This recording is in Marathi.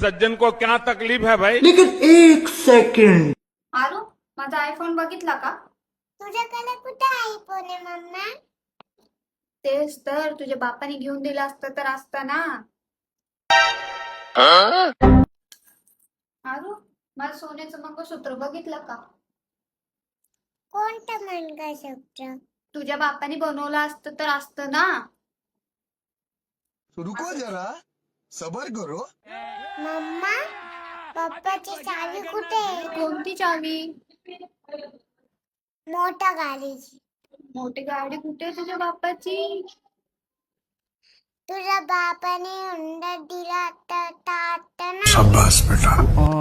सज्जन को क्या तकलीफ है भाई? लेकिन एक सेकंड, आरू माझा आयफोन बघितला का? तुझ्याकडे कुठे आयफोन आहे मम्मा? तेच तर तुझ्या बापाने घेऊन दिलं असतं तर असतं ना. आरू माझं सोन्याचं मंगळसूत्र बघितलं का? कोणतं मंगळसूत्र? तुझ्या बापाने बनवलं असतं तर असतं ना. रुको जरा सबर करो. मम्मा पप्पाची चावी कुठे आहे? कोणती चावी? मोठ्या गाडीची. मोठी गाडी कुठे आहे तुझ्या बापाची? तुझ्या बापाने हुंडा दिला तर ना. शाबाश बेटा.